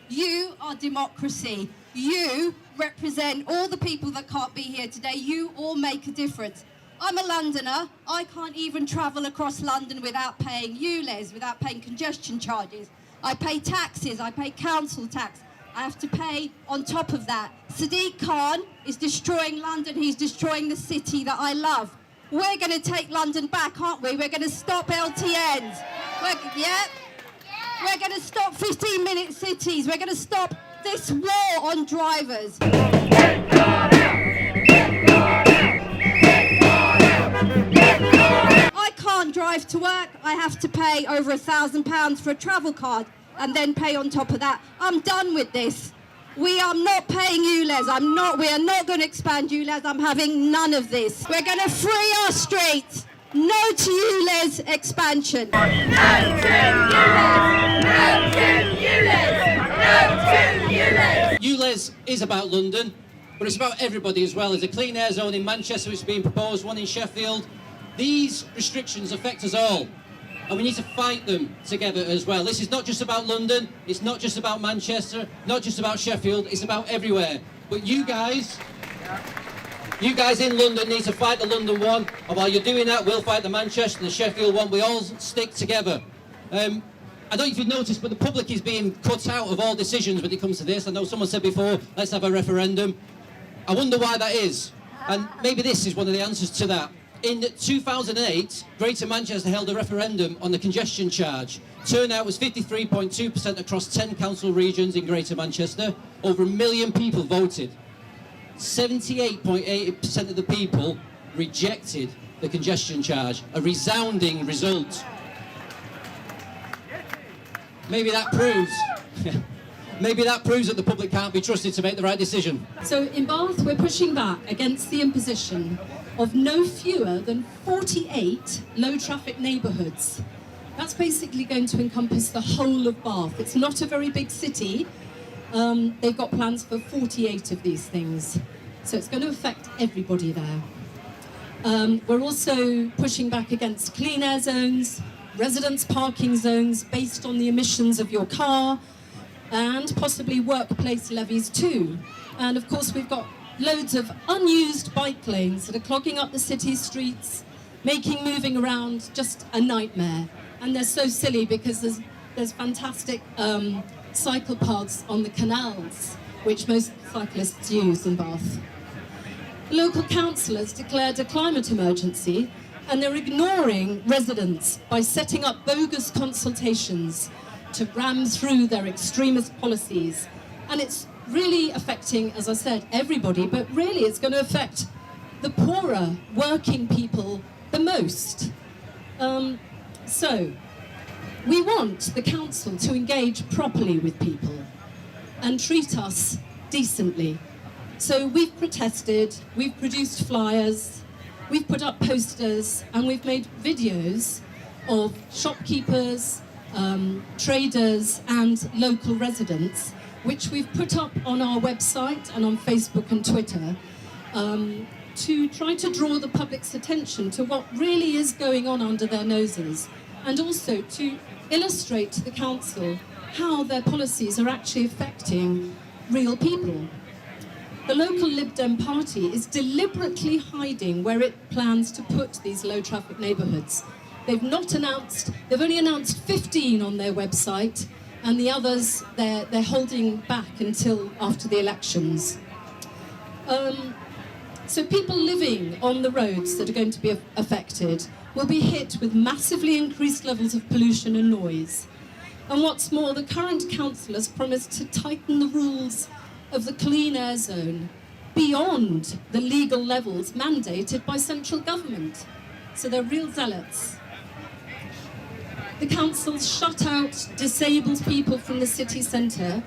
You are democracy. You represent all the people that can't be here today. You all make a difference. I'm a Londoner. I can't even travel across London without paying Ulez, without paying congestion charges. I pay taxes, I pay council tax. I have to pay on top of that. Sadiq Khan is destroying London. He's destroying the city that I love. We're going to take London back, aren't we? We're going to stop LTNs. We're going to stop 15-minute cities. We're going to stop this war on drivers. I can't drive to work. I have to pay over £1,000 for a travel card and then pay on top of that. I'm done with this. We are not paying Ulez. We are not going to expand Ulez. I'm having none of this. We're going to free our streets. No to Ulez expansion. No to Ulez! No to Ulez! No to Ulez! Ulez is about London, but it's about everybody as well. There's a clean air zone in Manchester which is being proposed, one in Sheffield. These restrictions affect us all, and we need to fight them together as well. This is not just about London, it's not just about Manchester, not just about Sheffield, it's about everywhere. But you guys in London need to fight the London one, and while you're doing that, we'll fight the Manchester and the Sheffield one. We all stick together. I don't know if you've noticed, but the public is being cut out of all decisions when it comes to this. I know someone said before, let's have a referendum. I wonder why that is, and maybe this is one of the answers to that. In 2008, Greater Manchester held a referendum on the congestion charge. Turnout was 53.2% across 10 council regions in Greater Manchester. Over 1 million people voted. 78.8% of the people rejected the congestion charge, a resounding result. Maybe that proves that the public can't be trusted to make the right decision. So in Bath, we're pushing back against the imposition of no fewer than 48 low-traffic neighbourhoods. That's basically going to encompass the whole of Bath. It's not a very big city. They've got plans for 48 of these things. So it's going to affect everybody there. We're also pushing back against clean air zones, residence parking zones based on the emissions of your car, and possibly workplace levies too. And of course we've got loads of unused bike lanes that are clogging up the city streets, making moving around just a nightmare. And they're so silly because there's fantastic cycle paths on the canals, which most cyclists use in Bath. The local councillors declared a climate emergency, and they're ignoring residents by setting up bogus consultations to ram through their extremist policies. And it's really affecting, as I said, everybody, but really it's going to affect the poorer working people the most. So we want the council to engage properly with people and treat us decently. So we've protested, we've produced flyers, we've put up posters, and we've made videos of shopkeepers, traders and local residents, which we've put up on our website and on Facebook and Twitter to try to draw the public's attention to what really is going on under their noses, and also to illustrate to the council how their policies are actually affecting real people. The local Lib Dem party is deliberately hiding where it plans to put these low-traffic neighbourhoods. They've only announced 15 on their website, and the others they're holding back until after the elections. So people living on the roads that are going to be affected will be hit with massively increased levels of pollution and noise. And what's more, the current councillors promised to tighten the rules of the clean air zone beyond the legal levels mandated by central government. So they're real zealots. The council shut out disabled people from the city centre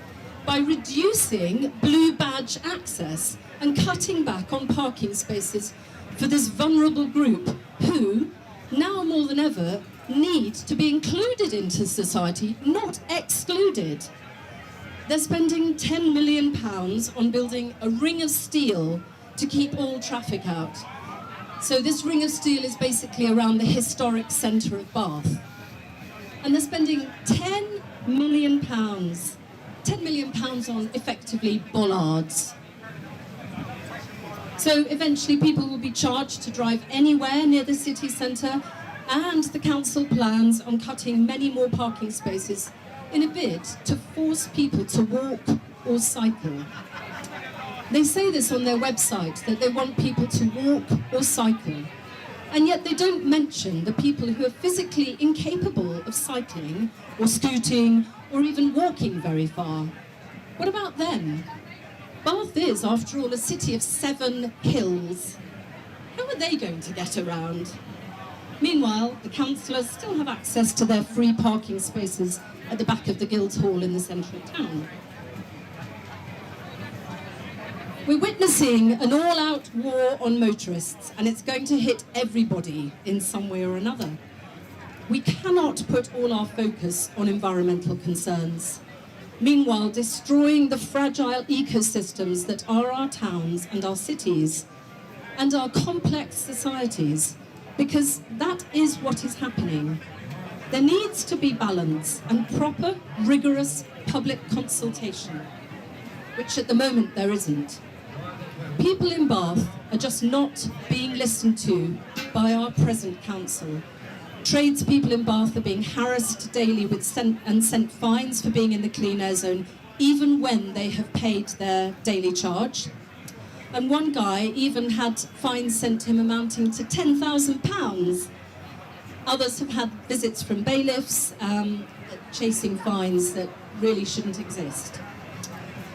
by reducing blue badge access and cutting back on parking spaces for this vulnerable group who, now more than ever, need to be included into society, not excluded. They're spending £10 million on building a ring of steel to keep all traffic out. So this ring of steel is basically around the historic centre of Bath. And they're spending £10 million. £10 £10 million on effectively bollards. So eventually people will be charged to drive anywhere near the city centre, and the council plans on cutting many more parking spaces in a bid to force people to walk or cycle. They say this on their website, that they want people to walk or cycle, and yet they don't mention the people who are physically incapable of cycling or scooting or even walking very far. What about them? Bath is, after all, a city of 7 hills. How are they going to get around? Meanwhile, the councillors still have access to their free parking spaces at the back of the Guildhall in the centre of town. We're witnessing an all-out war on motorists, and it's going to hit everybody in some way or another. We cannot put all our focus on environmental concerns, meanwhile destroying the fragile ecosystems that are our towns and our cities and our complex societies, because that is what is happening. There needs to be balance and proper, rigorous public consultation, which at the moment there isn't. People in Bath are just not being listened to by our present council. Tradespeople in Bath are being harassed daily with sent fines for being in the clean air zone, even when they have paid their daily charge. And one guy even had fines sent him amounting to £10,000. Others have had visits from bailiffs chasing fines that really shouldn't exist.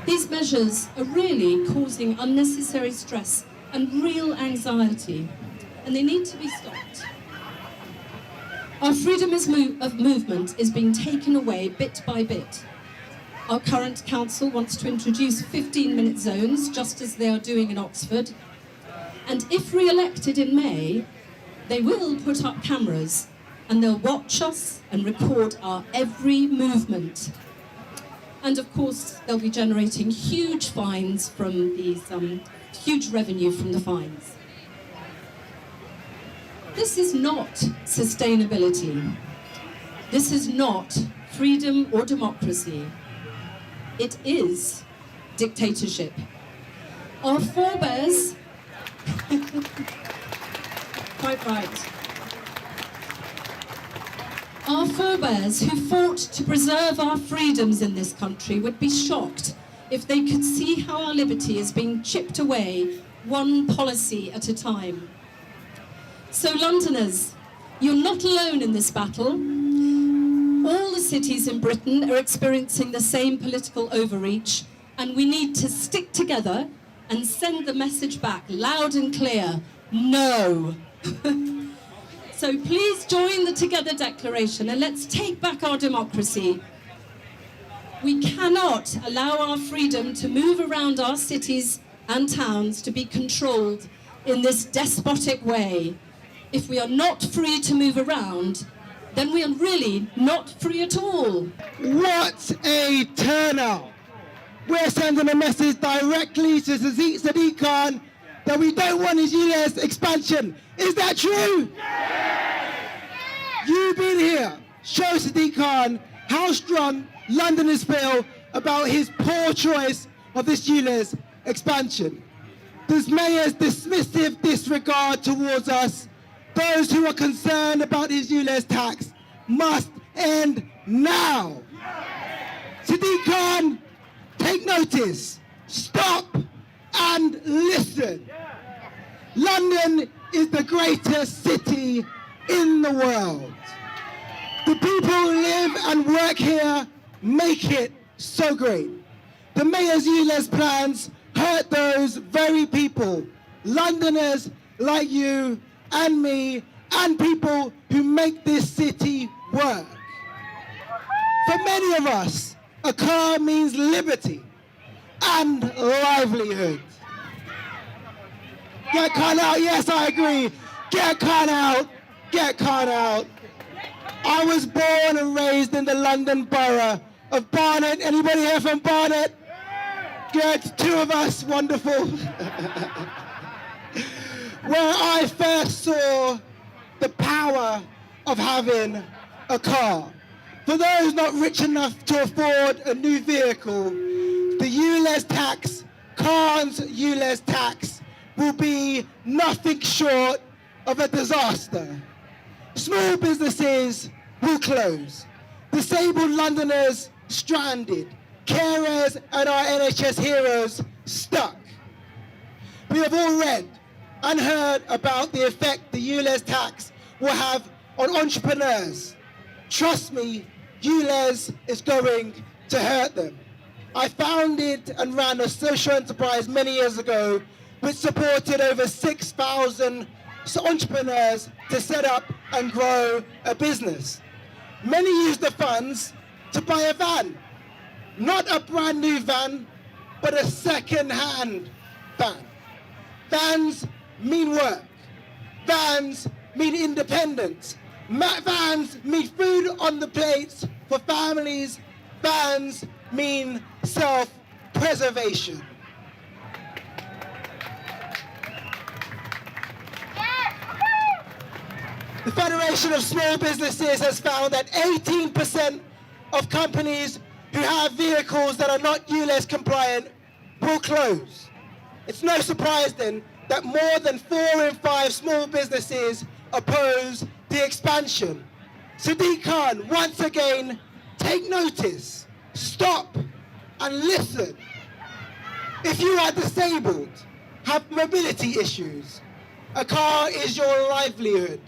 These measures are really causing unnecessary stress and real anxiety, and they need to be stopped. Our freedom of movement is being taken away bit by bit. Our current council wants to introduce 15-minute zones, just as they are doing in Oxford. And if re-elected in May, they will put up cameras and they'll watch us and record our every movement. And of course, they'll be generating huge fines from these, huge revenue from the fines. This is not sustainability. This is not freedom or democracy. It is dictatorship. Our forebears, quite right. Our forebears who fought to preserve our freedoms in this country would be shocked if they could see how our liberty is being chipped away, one policy at a time. So Londoners, you're not alone in this battle. All the cities in Britain are experiencing the same political overreach, and we need to stick together and send the message back loud and clear: no. So please join the Together Declaration and let's take back our democracy. We cannot allow our freedom to move around our cities and towns to be controlled in this despotic way. If we are not free to move around, then we are really not free at all. What a turnout! We're sending a message directly to Sadiq Khan that we don't want his Ulez expansion. Is that true? You've been here. Show Sadiq Khan how strong Londoners feel about his poor choice of this Ulez expansion. This mayor's dismissive disregard towards us, those who are concerned about his Ulez tax, must end now. Sadiq Khan, take notice, stop and listen. London is the greatest city in the world. The people who live and work here make it so great. The mayor's Ulez plans hurt those very people, Londoners like you and me, and people who make this city work. For many of us, a car means liberty and livelihood. Get Khan out, yes, I agree. Get Khan out, get Khan out. I was born and raised in the London borough of Barnet. Anybody here from Barnet? Good, 2 of us, wonderful. Where I first saw the power of having a car. For those not rich enough to afford a new vehicle, the Ulez tax, Khan's Ulez tax, will be nothing short of a disaster. Small businesses will close. Disabled Londoners stranded. Carers and our NHS heroes stuck. We have all read and heard about the effect the Ulez tax will have on entrepreneurs. Trust me, Ulez is going to hurt them. I founded and ran a social enterprise many years ago which supported over 6,000 entrepreneurs to set up and grow a business. Many used the funds to buy a van. Not a brand new van, but a second-hand van. Vans mean work. Vans mean independence. Vans mean food on the plates for families. Vans mean self-preservation. The Federation of Small Businesses has found that 18% of companies who have vehicles that are not Ulez compliant will close. It's no surprise then that more than 4 in 5 small businesses oppose the expansion. Sadiq Khan, once again, take notice, stop and listen. If you are disabled, have mobility issues, a car is your livelihood,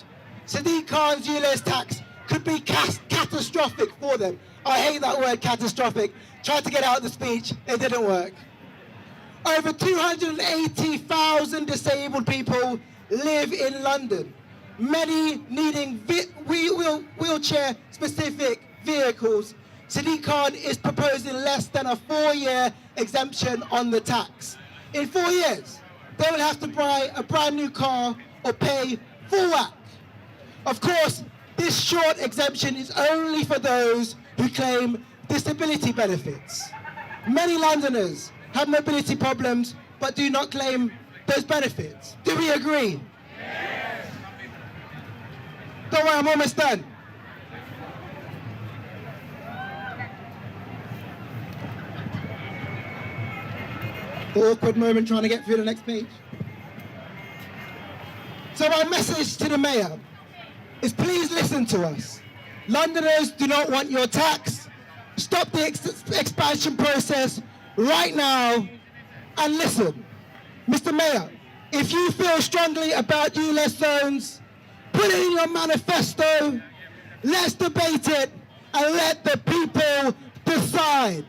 Sadiq Khan's Ulez tax could be catastrophic for them. I hate that word, catastrophic. Tried to get out the speech, it didn't work. Over 280,000 disabled people live in London, many needing wheelchair-specific vehicles. Sadiq Khan is proposing less than a 4-year exemption on the tax. In 4 years, they will have to buy a brand new car or pay full whack. Of course, this short exemption is only for those who claim disability benefits. Many Londoners have mobility problems but do not claim those benefits. Do we agree? Yes. Don't worry, I'm almost done. Awkward moment trying to get through the next page. So my message to the Mayor is please listen to us. Londoners do not want your tax. Stop the expansion process right now and listen. Mr. Mayor, if you feel strongly about Ulez zones, put it in your manifesto, let's debate it and let the people decide.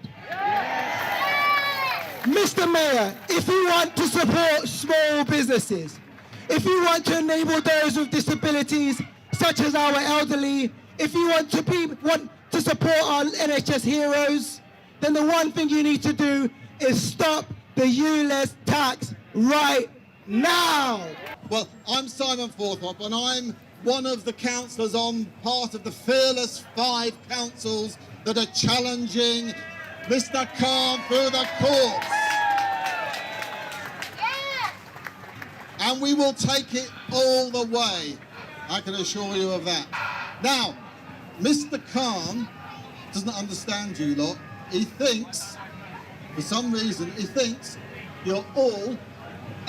Mr. Mayor, if you want to support small businesses, if you want to enable those with disabilities, such as our elderly, if you want to support our NHS heroes, then the one thing you need to do is stop the Ulez tax right now. Well, I'm Simon Forthorpe and I'm one of the councillors on part of the Fearless 5 councils that are challenging Mr. Khan through the courts. And we will take it all the way. I can assure you of that. Now, Mr. Khan doesn't understand you lot. He thinks, for some reason, he thinks you're all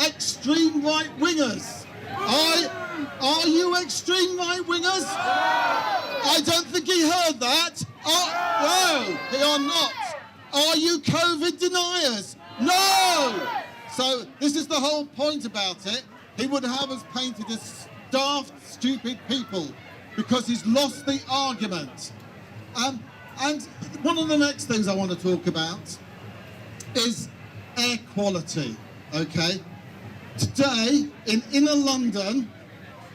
extreme right-wingers. Are you extreme right-wingers? I don't think he heard that. No, they are not. Are you COVID deniers? No! So this is the whole point about it. He would have us painted as daft, stupid people because he's lost the argument. And one of the next things I want to talk about is air quality, okay? Today, in inner London,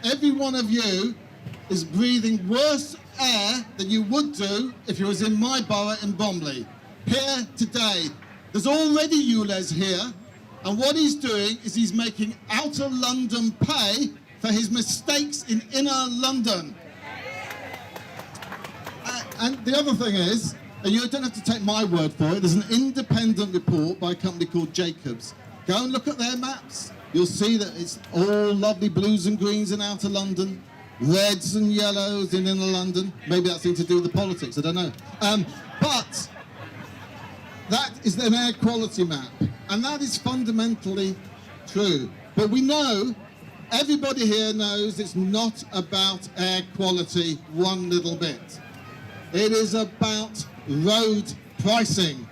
every one of you is breathing worse air than you would do if you was in my borough in Bromley. Here today, there's already Ulez here, and what he's doing is he's making outer London pay for his mistakes in inner London. And the other thing is, and you don't have to take my word for it, there's an independent report by a company called Jacobs. Go and look at their maps. You'll see that it's all lovely blues and greens in outer London, reds and yellows in inner London. Maybe that's something to do with the politics, I don't know. But that is an air quality map, and that is fundamentally true. But we know, everybody here knows, it's not about air quality one little bit. It is about road pricing.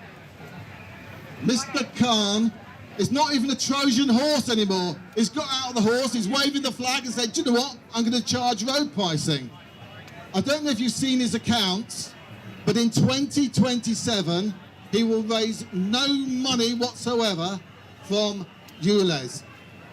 Mr. Khan is not even a Trojan horse anymore. He's got out of the horse, he's waving the flag and said, do you know what, I'm going to charge road pricing. I don't know if you've seen his accounts, but in 2027, he will raise no money whatsoever from Ulez.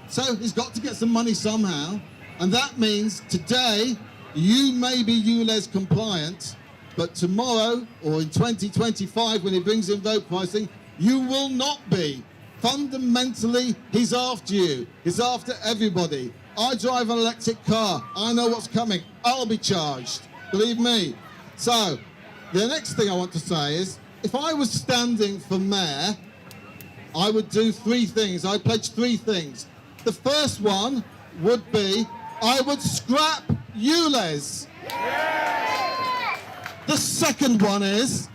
So he's got to get some money somehow, and that means today you may be Ulez compliant, but tomorrow or in 2025 when he brings in road pricing, you will not be. Fundamentally, he's after you. He's after everybody. I drive an electric car. I know what's coming. I'll be charged. Believe me. So, the next thing I want to say is, if I was standing for mayor, I would do three things. I pledge three things. The first one would be, I would scrap Ulez. The second one is,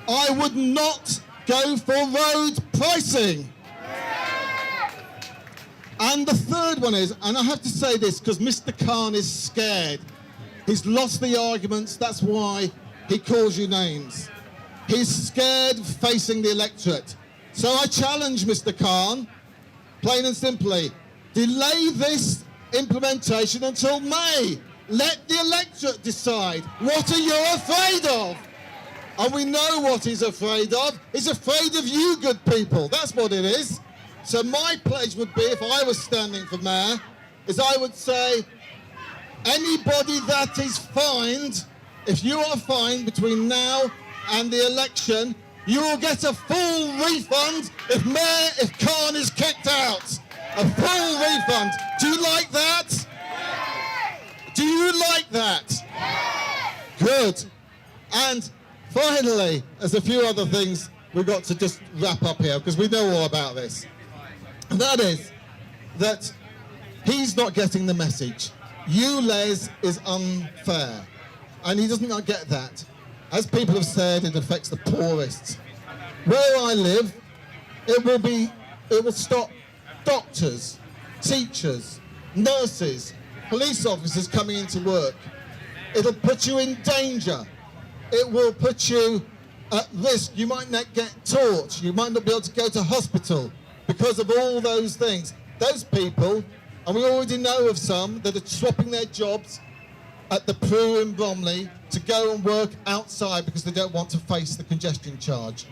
I would not go for road pricing. And the third one is, and I have to say this because Mr. Khan is scared. He's lost the arguments, that's why he calls you names. He's scared of facing the electorate. So I challenge Mr. Khan, plain and simply, delay this implementation until May. Let the electorate decide. What are you afraid of? And we know what he's afraid of. He's afraid of you, good people. That's what it is. So my pledge would be, if I was standing for mayor, is I would say, anybody that is fined, if you are fined between now and the election, you will get a full refund if Khan is kicked out. A full refund. Do you like that? Do you like that? Good. And finally, there's a few other things we've got to just wrap up here because we know all about this. And that is that he's not getting the message. Ulez is unfair. And he doesn't not get that. As people have said, it affects the poorest. Where I live, it will stop doctors, teachers, nurses, police officers coming into work. It'll put you in danger. It will put you at risk. You might not get taught. You might not be able to go to hospital because of all those things. Those people, and we already know of some that are swapping their jobs at the Prue in Bromley to go and work outside because they don't want to face the congestion charge.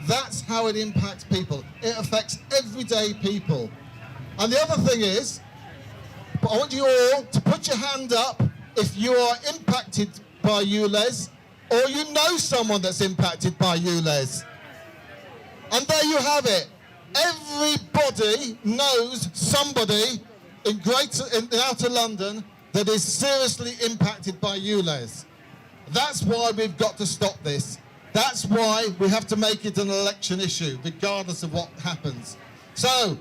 That's how it impacts people. It affects everyday people. And the other thing is, I want you all to put your hand up if you are impacted by Ulez or you know someone that's impacted by Ulez. And there you have it. Everybody knows somebody in outer London that is seriously impacted by Ulez. That's why we've got to stop this. That's why we have to make it an election issue, regardless of what happens. So,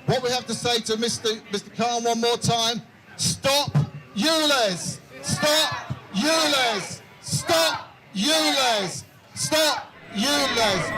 what we have to say to Mr. Khan one more time, stop Ulez! Stop Ulez! Stop Ulez! Stop Ulez!